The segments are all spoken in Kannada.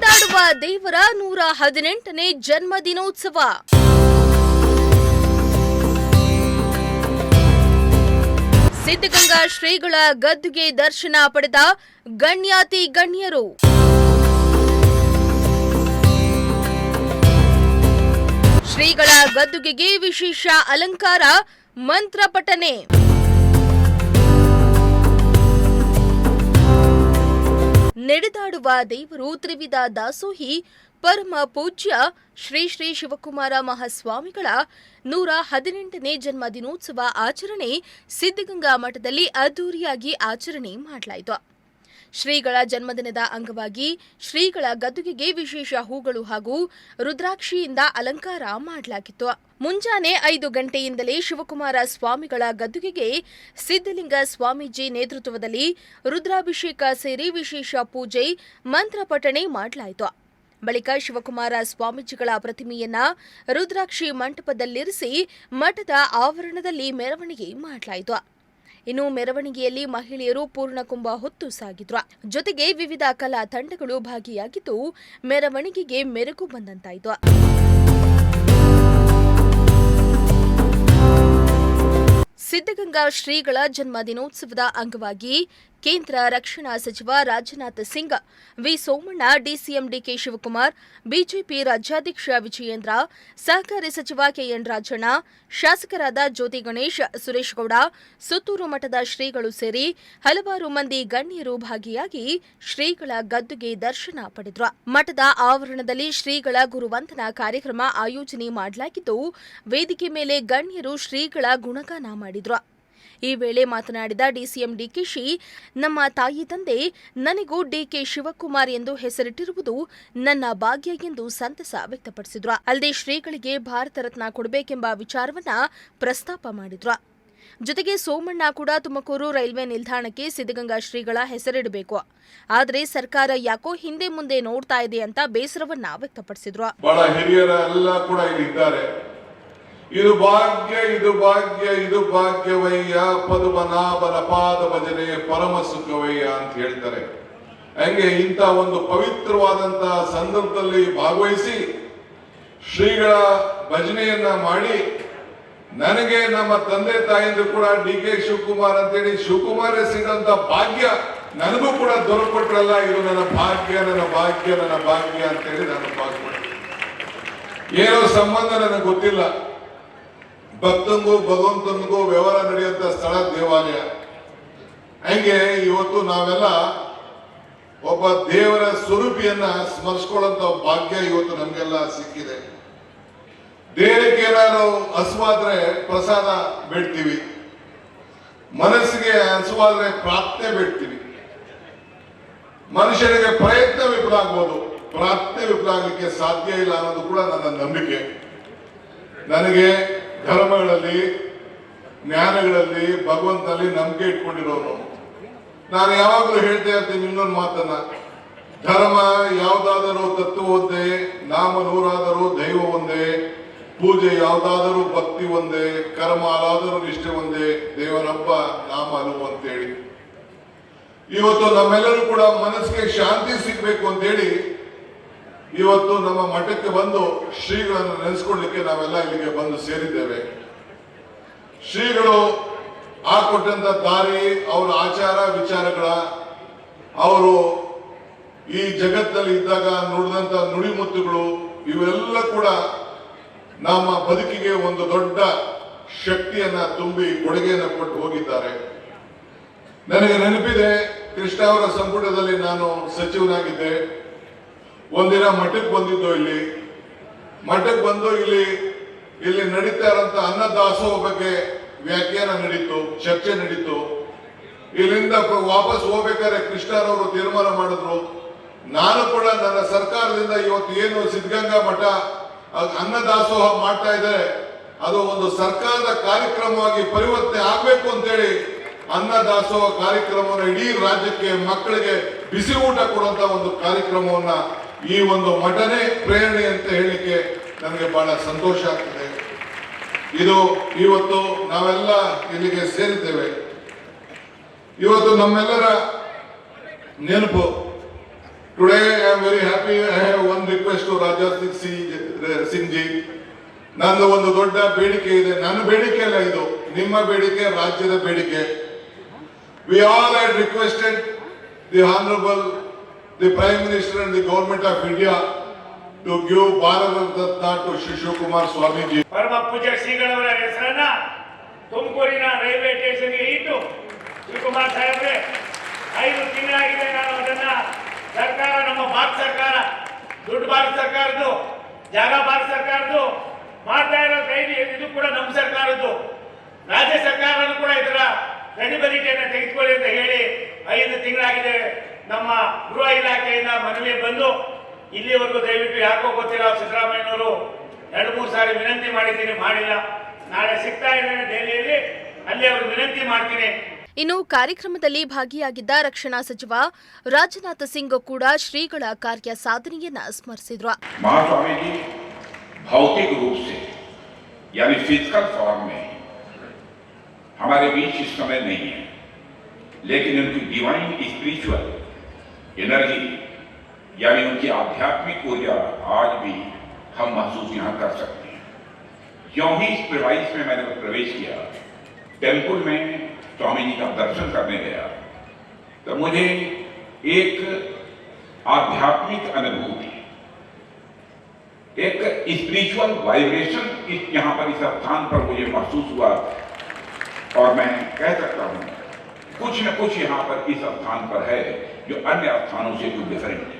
ನಡೆದಾಡುವ ದೇವರ 118ನೇ ಜನ್ಮದಿನೋತ್ಸವ. ಸಿದ್ಧಗಂಗಾ ಶ್ರೀಗಳ ಗದ್ದುಗೆ ದರ್ಶನ ಪಡೆದ ಗಣ್ಯಾತಿ ಗಣ್ಯರು. ಶ್ರೀಗಳ ಗದ್ದುಗೆಗೆ ವಿಶೇಷ ಅಲಂಕಾರ, ಮಂತ್ರ ಪಠನೆ. ನಡೆದಾಡುವ ದೇವರು ತ್ರಿವಿಧ ದಾಸೋಹಿ ಪರಮ ಪೂಜ್ಯ ಶ್ರೀ ಶ್ರೀ ಶಿವಕುಮಾರ ಮಹಾಸ್ವಾಮಿಗಳ 118ನೇ ಜನ್ಮದಿನೋತ್ಸವ ಆಚರಣೆ ಸಿದ್ಧಗಂಗಾ ಮಠದಲ್ಲಿ ಅದ್ದೂರಿಯಾಗಿ ಆಚರಣೆ ಮಾಡಲಾಯಿತು. ಶ್ರೀಗಳ ಜನ್ಮದಿನದ ಅಂಗವಾಗಿ ಶ್ರೀಗಳ ಗದ್ದುಗೆಗೆ ವಿಶೇಷ ಹೂಗಳು ಹಾಗೂ ರುದ್ರಾಕ್ಷಿಯಿಂದ ಅಲಂಕಾರ ಮಾಡಲಾಗಿತ್ತು. ಮುಂಜಾನೆ 5 ಗಂಟೆಯಿಂದಲೇ ಶಿವಕುಮಾರ ಸ್ವಾಮಿಗಳ ಗದ್ದುಗೆಗೆ ಸಿದ್ಧಲಿಂಗ ಸ್ವಾಮೀಜಿ ನೇತೃತ್ವದಲ್ಲಿ ರುದ್ರಾಭಿಷೇಕ ಸೇರಿ ವಿಶೇಷ ಪೂಜೆ, ಮಂತ್ರ ಪಠಣೆ ಮಾಡಲಾಯಿತು. ಬಳಿಕ ಶಿವಕುಮಾರ ಸ್ವಾಮೀಜಿಗಳ ಪ್ರತಿಮೆಯನ್ನ ರುದ್ರಾಕ್ಷಿ ಮಂಟಪದಲ್ಲಿರಿಸಿ ಮಠದ ಆವರಣದಲ್ಲಿ ಮೆರವಣಿಗೆ ಮಾಡಲಾಯಿತು. ಇನ್ನು ಮೆರವಣಿಗೆಯಲ್ಲಿ ಮಹಿಳೆಯರು ಪೂರ್ಣಕುಂಭ ಹೊತ್ತು ಸಾಗಿದ್ರು. ಜೊತೆಗೆ ವಿವಿಧ ಕಲಾ ತಂಡಗಳು ಭಾಗಿಯಾಗಿದ್ದು ಮೆರವಣಿಗೆಗೆ ಮೆರುಗು ಬಂದಂತಾಯಿತು. ಸಿದ್ಧಗಂಗಾ ಶ್ರೀಗಳ ಜನ್ಮದಿನೋತ್ಸವದ ಅಂಗವಾಗಿ ಕೇಂದ್ರ ರಕ್ಷಣಾ ಸಚಿವ Rajnath Singh, V Somanna, DCM DK Shivakumar, BJP ರಾಜ್ಯಾಧ್ಯಕ್ಷ ವಿಜಯೇಂದ್ರ, ಸಹಕಾರಿ ಸಚಿವ ಕೆಎನ್ ರಾಜಣ್ಣ, ಶಾಸಕರಾದ ಜ್ಯೋತಿ ಗಣೇಶ್, ಸುರೇಶ್ ಗೌಡ, ಸುತ್ತೂರು ಮಠದ ಶ್ರೀಗಳು ಸೇರಿ ಹಲವಾರು ಮಂದಿ ಗಣ್ಯರು ಭಾಗಿಯಾಗಿ ಶ್ರೀಗಳ ಗದ್ದುಗೆ ದರ್ಶನ ಪಡೆದರು. ಮಠದ ಆವರಣದಲ್ಲಿ ಶ್ರೀಗಳ ಗುರುವಂದನಾ ಕಾರ್ಯಕ್ರಮ ಆಯೋಜನೆ ಮಾಡಲಾಗಿದ್ದು, ವೇದಿಕೆ ಮೇಲೆ ಗಣ್ಯರು ಶ್ರೀಗಳ ಗುಣಗಾನ ಮಾಡಿದರು. ಈ ವೇಳೆ ಮಾತನಾಡಿದ ಡಿಸಿಎಂ ಡಿಕೆಶಿ, ನಮ್ಮ ತಾಯಿ ತಂದೆ ನನಗೂ ಡಿಕೆ ಶಿವಕುಮಾರ್ ಎಂದು ಹೆಸರಿಟ್ಟಿರುವುದು ನನ್ನ ಭಾಗ್ಯ ಎಂದು ಸಂತಸ ವ್ಯಕ್ತಪಡಿಸಿದ್ರು. ಅಲ್ಲದೆ ಶ್ರೀಗಳಿಗೆ ಭಾರತ ರತ್ನ ಕೊಡಬೇಕೆಂಬ ವಿಚಾರವನ್ನ ಪ್ರಸ್ತಾಪ ಮಾಡಿದ್ರು. ಜೊತೆಗೆ ಸೋಮಣ್ಣ ಕೂಡ ತುಮಕೂರು ರೈಲ್ವೆ ನಿಲ್ದಾಣಕ್ಕೆ ಸಿದ್ಧಗಂಗಾ ಶ್ರೀಗಳ ಹೆಸರಿಡಬೇಕು, ಆದರೆ ಸರ್ಕಾರ ಯಾಕೋ ಹಿಂದೆ ಮುಂದೆ ನೋಡ್ತಾ ಇದೆ ಅಂತ ಬೇಸರವನ್ನ ವ್ಯಕ್ತಪಡಿಸಿದ್ರು. ಬಹಳ ಹಿರಿಯರೆಲ್ಲ ಕೂಡ ಇಲ್ಲಿದ್ದಾರೆ. ಇದು ಭಾಗ್ಯ, ಇದು ಭಾಗ್ಯ, ಇದು ಭಾಗ್ಯವಯ್ಯ, ಪದ್ಮನಾಭನ ಪಾದ ಭಜನೆ ಪರಮ ಸುಖವಯ್ಯ ಅಂತ ಹೇಳ್ತಾರೆ. ಹಂಗೆ ಇಂಥ ಒಂದು ಪವಿತ್ರವಾದಂತ ಸಂದರ್ಭದಲ್ಲಿ ಭಾಗವಹಿಸಿ ಶ್ರೀಗಳ ಭಜನೆಯನ್ನ ಮಾಡಿ ನನಗೆ ನಮ್ಮ ತಂದೆ ತಾಯಿಯಿಂದ ಕೂಡ ಡಿಕೆ ಶಿವಕುಮಾರ್ ಅಂತೇಳಿ ಶಿವಕುಮಾರ್ ಸಿಗಂತ ಭಾಗ್ಯ ನನಗೂ ಕೂಡ ದೊರಕೊಟ್ರಲ್ಲ. ಇದು ನನ್ನ ಭಾಗ್ಯ, ನನ್ನ ಭಾಗ್ಯ, ನನ್ನ ಭಾಗ್ಯ ಅಂತೇಳಿ ನಾನು ಭಾಗ್ಯ. ಏನೋ ಸಂಬಂಧ ನನಗೆ ಗೊತ್ತಿಲ್ಲ. ಭಕ್ತನಿಗೂ ಭಗವಂತನಿಗೂ ವ್ಯವಹಾರ ನಡೆಯುವಂತ ಸ್ಥಳ ದೇವಾಲಯ. ಹಂಗೆ ಇವತ್ತು ನಾವೆಲ್ಲ ಒಬ್ಬ ದೇವರ ಸ್ವರೂಪಿಯನ್ನ ಸ್ಮರಿಸ್ಕೊಳ್ಳುವಂತ ಭಾಗ್ಯ ಇವತ್ತು ನಮ್ಗೆಲ್ಲ ಸಿಕ್ಕಿದೆ. ದೇಹಕ್ಕೆ ಏನಾದ್ರು ಹಸುವಾದ್ರೆ ಪ್ರಸಾದ ಬೇಡ್ತೀವಿ, ಮನಸ್ಸಿಗೆ ಹಸುವಾದ್ರೆ ಪ್ರಾರ್ಥನೆ ಬೇಡ್ತೀವಿ. ಮನುಷ್ಯನಿಗೆ ಪ್ರಯತ್ನ ವಿಫಲ ಆಗ್ಬೋದು, ಪ್ರಾರ್ಥನೆ ವಿಫಲ ಆಗ್ಲಿಕ್ಕೆ ಸಾಧ್ಯ ಇಲ್ಲ ಅನ್ನೋದು ಕೂಡ ನನ್ನ ನಂಬಿಕೆ. ನನಗೆ ಧರ್ಮಗಳಲ್ಲಿ, ಜ್ಞಾನಗಳಲ್ಲಿ, ಭಗವಂತನಲ್ಲಿ ನಂಬಿಕೆ ಇಟ್ಕೊಂಡಿರೋನು. ನಾನು ಯಾವಾಗಲೂ ಹೇಳ್ತಾ ಇರ್ತೀನಿ ಇನ್ನೊಂದು ಮಾತನ್ನ, ಧರ್ಮ ಯಾವುದಾದರೂ ತತ್ವ ಒಂದೇ, ನಾಮ ನೂರಾದರೂ ದೈವ ಒಂದೇ, ಪೂಜೆ ಯಾವುದಾದರೂ ಭಕ್ತಿ ಒಂದೇ, ಕರ್ಮ ಅಲಾದರೂ ನಿಷ್ಠೆ ಒಂದೇ, ದೇವರೊಬ್ಬ ನಾಮ ಅನುವು ಅಂತೇಳಿ. ಇವತ್ತು ನಮ್ಮೆಲ್ಲರೂ ಕೂಡ ಮನಸ್ಸಿಗೆ ಶಾಂತಿ ಸಿಗ್ಬೇಕು ಅಂತೇಳಿ ಇವತ್ತು ನಮ್ಮ ಮಠಕ್ಕೆ ಬಂದು ಶ್ರೀಗಳನ್ನು ನೆನೆಸ್ಕೊಳ್ಳಿಕ್ಕೆ ನಾವೆಲ್ಲ ಇಲ್ಲಿಗೆ ಬಂದು ಸೇರಿದ್ದೇವೆ. ಶ್ರೀಗಳು ಹಾಕೊಟ್ಟಂತ ದಾರಿ, ಅವರ ಆಚಾರ ವಿಚಾರಗಳ, ಅವರು ಈ ಜಗತ್ತಲ್ಲಿ ಇದ್ದಾಗ ನುಡಿದಂತ ನುಡಿಮುತ್ತುಗಳು, ಇವೆಲ್ಲ ಕೂಡ ನಮ್ಮ ಬದುಕಿಗೆ ಒಂದು ದೊಡ್ಡ ಶಕ್ತಿಯನ್ನ ತುಂಬಿ ಕೊಡುಗೆಯನ್ನು ಕೊಟ್ಟು ಹೋಗಿದ್ದಾರೆ. ನನಗೆ ನೆನಪಿದೆ, ಕೃಷ್ಣ ಅವರ ಸಂಪುಟದಲ್ಲಿ ನಾನು ಸಚಿವನಾಗಿದ್ದೆ. ಒಂದಿನ ಮಠಕ್ಕೆ ಬಂದಿದ್ದು. ಮಠಕ್ಕೆ ಬಂದು ಇಲ್ಲಿ ನಡೀತಾ ಇರೋಂಥ ಅನ್ನದಾಸೋಹ ಬಗ್ಗೆ ವ್ಯಾಖ್ಯಾನ ನಡೀತು, ಚರ್ಚೆ ನಡೀತು. ಇಲ್ಲಿಂದ ವಾಪಸ್ ಹೋಗ್ಬೇಕಾದ್ರೆ ಕೃಷ್ಣರವರು ತೀರ್ಮಾನ ಮಾಡಿದ್ರು, ನಾನು ಕೂಡ ನನ್ನ ಸರ್ಕಾರದಿಂದ ಇವತ್ತು ಏನು ಸಿದ್ಧಗಂಗಾ ಮಠ ಅನ್ನದಾಸೋಹ ಮಾಡ್ತಾ ಇದ್ದಾರೆ, ಅದು ಒಂದು ಸರ್ಕಾರದ ಕಾರ್ಯಕ್ರಮವಾಗಿ ಪರಿವರ್ತನೆ ಆಗ್ಬೇಕು ಅಂತೇಳಿ ಅನ್ನದಾಸೋಹ ಕಾರ್ಯಕ್ರಮವನ್ನು ಇಡೀ ರಾಜ್ಯಕ್ಕೆ ಮಕ್ಕಳಿಗೆ ಬಿಸಿ ಊಟ ಕೊಡುವಂತ ಒಂದು ಕಾರ್ಯಕ್ರಮವನ್ನ ಈ ಒಂದು ಮಠನೇ ಪ್ರೇರಣೆ ಅಂತ ಹೇಳಲಿಕ್ಕೆ ನನಗೆ ಬಹಳ ಸಂತೋಷ ಆಗ್ತದೆ. ಇದು ಇವತ್ತು ನಾವೆಲ್ಲ ಇಲ್ಲಿಗೆ ಸೇರಿದ್ದೇವೆ. ಇವತ್ತು ನಮ್ಮೆಲ್ಲರ ನೆನಪು Today I am very happy. I have one request to Raja Singh ji. ನಂದು ಒಂದು ದೊಡ್ಡ ಬೇಡಿಕೆ ಇದೆ. ನನ್ನ ಬೇಡಿಕೆ ಅಲ್ಲ ಇದು, ನಿಮ್ಮ ಬೇಡಿಕೆ, ರಾಜ್ಯದ ಬೇಡಿಕೆ. We all had requested the Honorable, the Prime Minister and the Government of India to give Bharat Ratna to Shivakumar Swamiji. ಪರಮ ಪೂಜ್ಯ ಶ್ರೀಗಳವರ ಹೆಸರನ್ನ ತುಮಕೂರಿನ ರೈಲ್ವೆ ಸ್ಟೇಷನ್ಗೆ ಇಟ್ಟು ಶಿವಕುಮಾರ್ ಸಾಹೇಬ್ರೆ 5 ತಿಂಗಳಾಗಿದೆ ನಾನು ಅದನ್ನ ಸರ್ಕಾರ, ನಮ್ಮ ಭಾರತ ಸರ್ಕಾರ, ದುಡ್ಡು ಭಾರತ ಸರ್ಕಾರದ್ದು, ಜಾಗ ಭಾರತ ಸರ್ಕಾರದ್ದು ಮಾಡ್ತಾ ಇರೋ ಕೈಲಿ ಇದು ಕೂಡ ನಮ್ಮ ಸರ್ಕಾರದ್ದು. ರಾಜ್ಯ ಸರ್ಕಾರನೂ ಕೂಡ ಇದರ ಕ್ರೆಡಿಬಿಲಿಟಿಯನ್ನು ತೆಗೆದುಕೊಳ್ಳಿ ಅಂತ ಹೇಳಿ 5 ತಿಂಗಳಾಗಿದೆ. ನಮ್ಮ ಗೃಹ ಇಲಾಖೆಯಿಂದ ಮನವಿ ಬಂದು ಇಲ್ಲಿವರೆಗೂ ದಯವಿಟ್ಟು ಯಾಕೋ ಗೊತ್ತಿಲ್ಲ, ಸಿದ್ದರಾಮಯ್ಯನವರು 2-3 ಸಾರಿ ವಿನಂತಿ ಮಾಡಿದ್ದೀನಿ, ಮಾಡಿಲ್ಲ. ನಾಳೆ ಸಿಗ್ತಾ ಇದ್ದೇನೆ ದೆಹಲಿಯಲ್ಲಿ, ಅಲ್ಲಿ ಅವರು ವಿನಂತಿ ಮಾಡ್ತೀನಿ. ಇನ್ನು ಕಾರ್ಯಕ್ರಮದಲ್ಲಿ ಭಾಗಿಯಾಗಿದ್ದ ರಕ್ಷಣಾ ಸಚಿವ ರಾಜನಾಥ್ ಸಿಂಗ್ ಕೂಡ ಶ್ರೀಗಳ ಕಾರ್ಯ ಸಾಧನೆಯನ್ನ ಸ್ಮರಿಸಿದ್ರು. महास्वामी जी भौतिक रूप से यानी फिजिकल फॉर्म में हमारे बीच इस समय नहीं है, लेकिन उनकी डिवाइन स्पिरिचुअल एनर्जी यानी उनकी आध्यात्मिक ऊर्जा आज भी हम महसूस यहाँ कर सकते हैं. क्यों ही इस प्रिवाइस में मैंने प्रवेश किया, टेम्पल में स्वामी जी का दर्शन करने गया, तो मुझे एक आध्यात्मिक अनुभूति, एक स्पिरिचुअल वाइब्रेशन यहाँ पर इस स्थान पर मुझे महसूस हुआ. और मैं कह सकता हूँ कुछ न कुछ यहाँ पर इस स्थान पर है जो अन्य स्थानों से कुछ डिफरेंट है.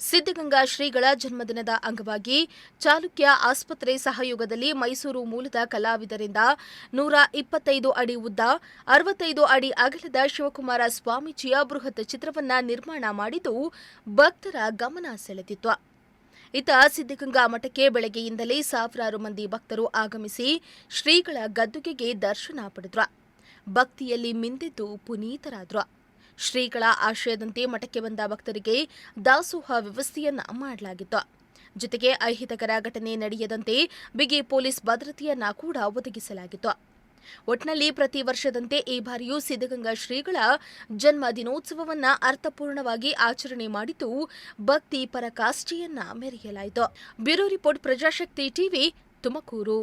ಸಿದ್ಧಗಂಗಾ ಶ್ರೀಗಳ ಜನ್ಮದಿನದ ಅಂಗವಾಗಿ ಚಾಲುಕ್ಯ ಆಸ್ಪತ್ರೆ ಸಹಯೋಗದಲ್ಲಿ ಮೈಸೂರು ಮೂಲದ ಕಲಾವಿದರಿಂದ 125 ಅಡಿ ಉದ್ದ, 65 ಅಡಿ ಅಗಲದ ಶಿವಕುಮಾರ ಸ್ವಾಮೀಜಿಯ ಬೃಹತ್ ಚಿತ್ರವನ್ನ ನಿರ್ಮಾಣ ಮಾಡಿದ್ದು ಭಕ್ತರ ಗಮನ ಸೆಳೆದಿತ್ತು. ಇತ್ತ ಸಿದ್ಧಗಂಗಾ ಮಠಕ್ಕೆ ಬೆಳಗ್ಗೆಯಿಂದಲೇ ಸಾವಿರಾರು ಮಂದಿ ಭಕ್ತರು ಆಗಮಿಸಿ ಶ್ರೀಗಳ ಗದ್ದುಗೆಗೆ ದರ್ಶನ ಪಡೆದ್ರು. ಭಕ್ತಿಯಲ್ಲಿ ಮಿಂದೆದ್ದು ಪುನೀತರಾದ್ರು. ಶ್ರೀಗಳ ಆಶಯದಂತೆ ಮಠಕ್ಕೆ ಬಂದ ಭಕ್ತರಿಗೆ ದಾಸೋಹ ವ್ಯವಸ್ಥೆಯನ್ನ ಮಾಡಲಾಗಿತ್ತು. ಜೊತೆಗೆ ಅಹಿತಕರ ಘಟನೆ ನಡೆಯದಂತೆ ಬಿಗಿ ಪೊಲೀಸ್ ಭದ್ರತೆಯನ್ನ ಕೂಡ ಒದಗಿಸಲಾಗಿತ್ತು. ಒಟ್ನಲ್ಲಿ ಪ್ರತಿ ವರ್ಷದಂತೆ ಈ ಬಾರಿಯೂ ಸಿದ್ಧಗಂಗಾ ಶ್ರೀಗಳ ಜನ್ಮ ದಿನೋತ್ಸವವನ್ನ ಅರ್ಥಪೂರ್ಣವಾಗಿ ಆಚರಣೆ ಮಾಡಿದ್ದು ಭಕ್ತಿ ಪರಾಕಾಷ್ಠೆಯನ್ನ ಮೆರೆಯಲಾಯಿತು. Bureau report, Prajashakti TV, Tumakuru.